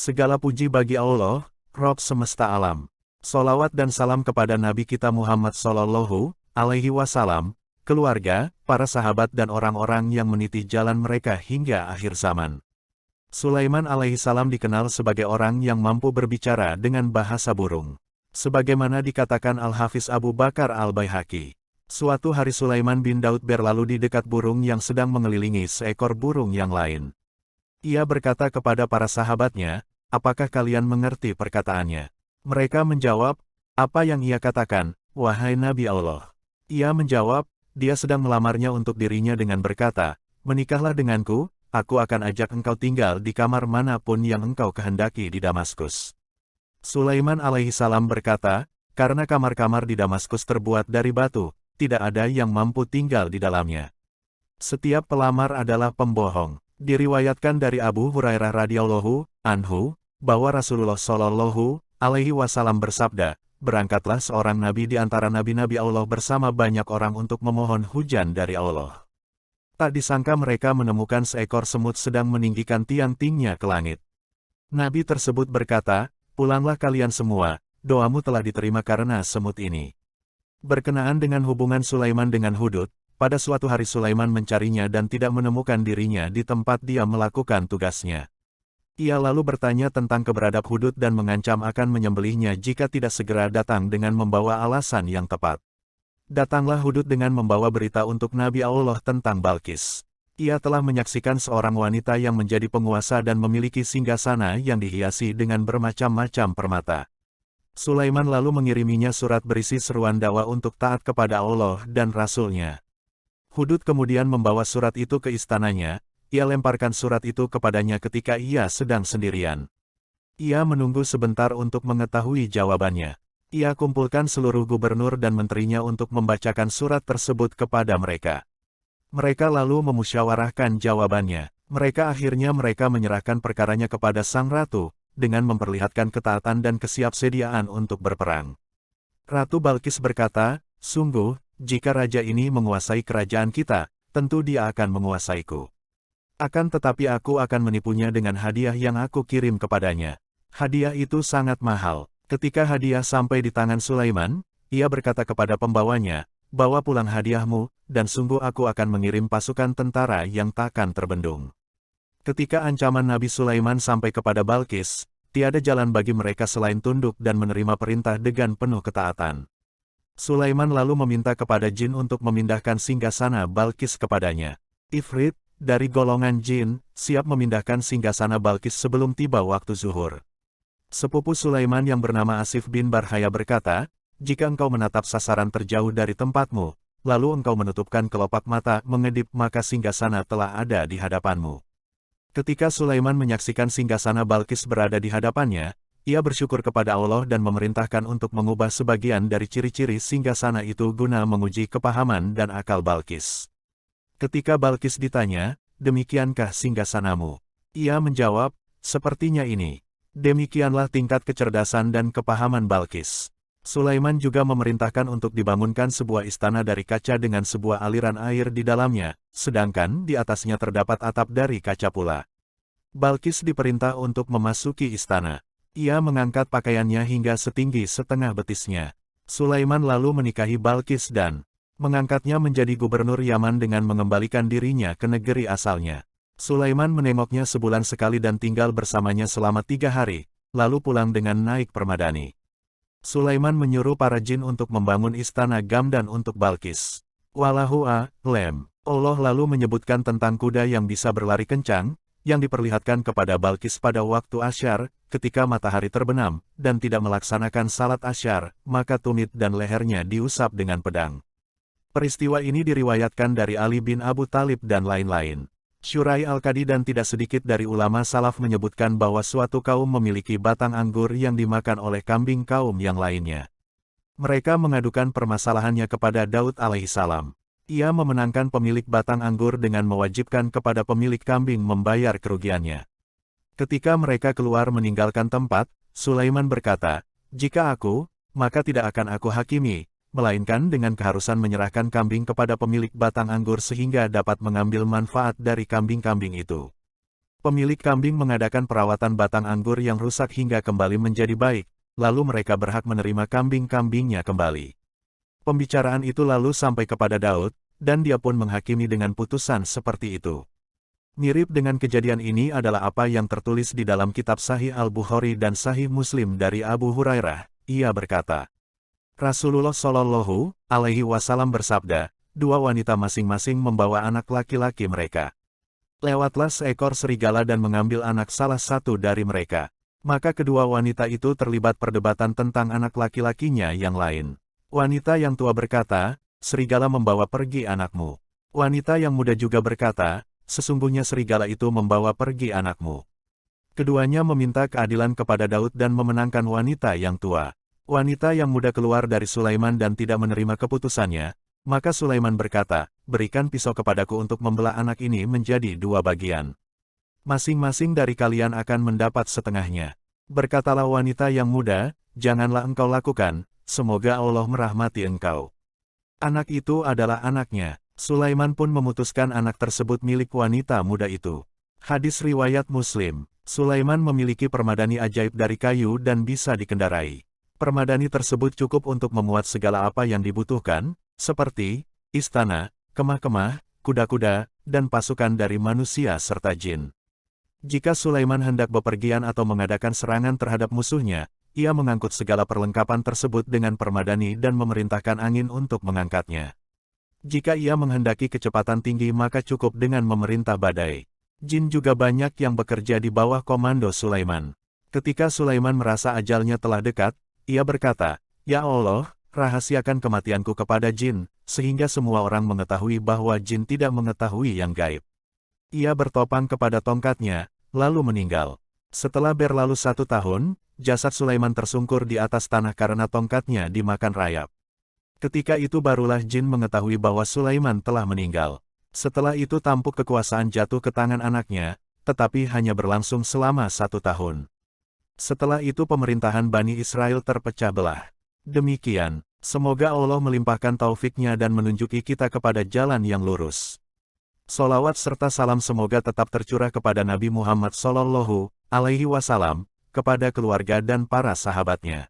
Segala puji bagi Allah, Rob semesta alam. Solawat dan salam kepada Nabi kita Muhammad Sallallahu Alaihi Wasallam, keluarga, para sahabat dan orang-orang yang meniti jalan mereka hingga akhir zaman. Sulaiman alaihissalam dikenal sebagai orang yang mampu berbicara dengan bahasa burung. Sebagaimana dikatakan Al-Hafiz Abu Bakar Al-Baihaqi. Suatu hari Sulaiman bin Daud berlalu di dekat burung yang sedang mengelilingi seekor burung yang lain. Ia berkata kepada para sahabatnya, "Apakah kalian mengerti perkataannya?" Mereka menjawab, "Apa yang ia katakan, wahai Nabi Allah?" Ia menjawab, dia sedang melamarnya untuk dirinya dengan berkata, "Menikahlah denganku, aku akan ajak engkau tinggal di kamar manapun yang engkau kehendaki di Damaskus." Sulaiman alaihissalam berkata, "Karena kamar-kamar di Damaskus terbuat dari batu, tidak ada yang mampu tinggal di dalamnya. Setiap pelamar adalah pembohong." Diriwayatkan dari Abu Hurairah radhiyallahu anhu, bahwa Rasulullah Shallallahu Alaihi Wasallam bersabda, "Berangkatlah seorang nabi di antara nabi-nabi Allah bersama banyak orang untuk memohon hujan dari Allah. Tak disangka mereka menemukan seekor semut sedang meninggikan tiang-tingnya ke langit. Nabi tersebut berkata, 'Pulanglah kalian semua, doamu telah diterima karena semut ini.'" Berkenaan dengan hubungan Sulaiman dengan hudud, pada suatu hari Sulaiman mencarinya dan tidak menemukan dirinya di tempat dia melakukan tugasnya. Ia lalu bertanya tentang keberadaan hudud dan mengancam akan menyembelihnya jika tidak segera datang dengan membawa alasan yang tepat. Datanglah hudud dengan membawa berita untuk Nabi Allah tentang Balkis. Ia telah menyaksikan seorang wanita yang menjadi penguasa dan memiliki singgasana yang dihiasi dengan bermacam-macam permata. Sulaiman lalu mengiriminya surat berisi seruan dakwah untuk taat kepada Allah dan Rasul-Nya. Hudud kemudian membawa surat itu ke istananya, ia lemparkan surat itu kepadanya ketika ia sedang sendirian. Ia menunggu sebentar untuk mengetahui jawabannya. Ia kumpulkan seluruh gubernur dan menterinya untuk membacakan surat tersebut kepada mereka. Mereka lalu memusyawarahkan jawabannya. Mereka menyerahkan perkaranya kepada sang ratu, dengan memperlihatkan ketaatan dan kesiapsediaan untuk berperang. Ratu Balkis berkata, "Sungguh, jika raja ini menguasai kerajaan kita, tentu dia akan menguasaiku. Akan tetapi aku akan menipunya dengan hadiah yang aku kirim kepadanya. Hadiah itu sangat mahal." Ketika hadiah sampai di tangan Sulaiman, ia berkata kepada pembawanya, "Bawa pulang hadiahmu, dan sungguh aku akan mengirim pasukan tentara yang takkan terbendung." Ketika ancaman Nabi Sulaiman sampai kepada Balkis, tiada jalan bagi mereka selain tunduk dan menerima perintah dengan penuh ketaatan. Sulaiman lalu meminta kepada jin untuk memindahkan singgasana Balkis kepadanya. Ifrit, dari golongan jin, siap memindahkan singgasana Balkis sebelum tiba waktu zuhur. Sepupu Sulaiman yang bernama Asif bin Barhaya berkata, "Jika engkau menatap sasaran terjauh dari tempatmu, lalu engkau menutupkan kelopak mata mengedip maka singgasana telah ada di hadapanmu." Ketika Sulaiman menyaksikan singgasana Balkis berada di hadapannya, ia bersyukur kepada Allah dan memerintahkan untuk mengubah sebagian dari ciri-ciri singgasana itu guna menguji kepahaman dan akal Balkis. Ketika Balkis ditanya, "Demikiankah singgasanamu?" Ia menjawab, "Sepertinya ini." Demikianlah tingkat kecerdasan dan kepahaman Balkis. Sulaiman juga memerintahkan untuk dibangunkan sebuah istana dari kaca dengan sebuah aliran air di dalamnya, sedangkan di atasnya terdapat atap dari kaca pula. Balkis diperintah untuk memasuki istana. Ia mengangkat pakaiannya hingga setinggi setengah betisnya. Sulaiman lalu menikahi Balkis dan mengangkatnya menjadi gubernur Yaman dengan mengembalikan dirinya ke negeri asalnya. Sulaiman menengoknya sebulan sekali dan tinggal bersamanya selama 3 hari, lalu pulang dengan naik permadani. Sulaiman menyuruh para jin untuk membangun istana Gamdan untuk Balkis. Wallahu a'lam. Allah lalu menyebutkan tentang kuda yang bisa berlari kencang, yang diperlihatkan kepada Balkis pada waktu asyar, ketika matahari terbenam, dan tidak melaksanakan salat asyar, maka tumit dan lehernya diusap dengan pedang. Peristiwa ini diriwayatkan dari Ali bin Abu Talib dan lain-lain. Syurai Al-Qadi dan tidak sedikit dari ulama salaf menyebutkan bahwa suatu kaum memiliki batang anggur yang dimakan oleh kambing kaum yang lainnya. Mereka mengadukan permasalahannya kepada Daud alaihissalam. Ia memenangkan pemilik batang anggur dengan mewajibkan kepada pemilik kambing membayar kerugiannya. Ketika mereka keluar meninggalkan tempat, Sulaiman berkata, "Jika aku, maka tidak akan aku hakimi, melainkan dengan keharusan menyerahkan kambing kepada pemilik batang anggur sehingga dapat mengambil manfaat dari kambing-kambing itu." Pemilik kambing mengadakan perawatan batang anggur yang rusak hingga kembali menjadi baik, lalu mereka berhak menerima kambing-kambingnya kembali. Pembicaraan itu lalu sampai kepada Daud, dan dia pun menghakimi dengan putusan seperti itu. Mirip dengan kejadian ini adalah apa yang tertulis di dalam kitab Sahih Al-Bukhari dan Sahih Muslim dari Abu Hurairah. Ia berkata, Rasulullah Shallallahu Alaihi Wasallam bersabda, dua wanita masing-masing membawa anak laki-laki mereka. Lewatlah seekor serigala dan mengambil anak salah satu dari mereka. Maka kedua wanita itu terlibat perdebatan tentang anak laki-lakinya yang lain. Wanita yang tua berkata, serigala membawa pergi anakmu. Wanita yang muda juga berkata, sesungguhnya serigala itu membawa pergi anakmu. Keduanya meminta keadilan kepada Daud dan memenangkan wanita yang tua. Wanita yang muda keluar dari Sulaiman dan tidak menerima keputusannya. Maka Sulaiman berkata, berikan pisau kepadaku untuk membelah anak ini menjadi dua bagian. Masing-masing dari kalian akan mendapat setengahnya. Berkatalah wanita yang muda, janganlah engkau lakukan, semoga Allah merahmati engkau. Anak itu adalah anaknya. Sulaiman pun memutuskan anak tersebut milik wanita muda itu. Hadis riwayat Muslim, Sulaiman memiliki permadani ajaib dari kayu dan bisa dikendarai. Permadani tersebut cukup untuk memuat segala apa yang dibutuhkan, seperti istana, kemah-kemah, kuda-kuda, dan pasukan dari manusia serta jin. Jika Sulaiman hendak bepergian atau mengadakan serangan terhadap musuhnya, ia mengangkut segala perlengkapan tersebut dengan permadani dan memerintahkan angin untuk mengangkatnya. Jika ia menghendaki kecepatan tinggi maka cukup dengan memerintah badai. Jin juga banyak yang bekerja di bawah komando Sulaiman. Ketika Sulaiman merasa ajalnya telah dekat, ia berkata, Ya Allah, rahasiakan kematianku kepada jin, sehingga semua orang mengetahui bahwa jin tidak mengetahui yang gaib. Ia bertopang kepada tongkatnya, lalu meninggal. Setelah berlalu 1 tahun, jasad Sulaiman tersungkur di atas tanah karena tongkatnya dimakan rayap. Ketika itu barulah jin mengetahui bahwa Sulaiman telah meninggal. Setelah itu tampuk kekuasaan jatuh ke tangan anaknya, tetapi hanya berlangsung selama 1 tahun. Setelah itu pemerintahan Bani Israel terpecah belah. Demikian, semoga Allah melimpahkan taufiknya dan menunjuki kita kepada jalan yang lurus. Solawat serta salam semoga tetap tercurah kepada Nabi Muhammad Sallallahu Alaihi Wasallam, kepada keluarga dan para sahabatnya.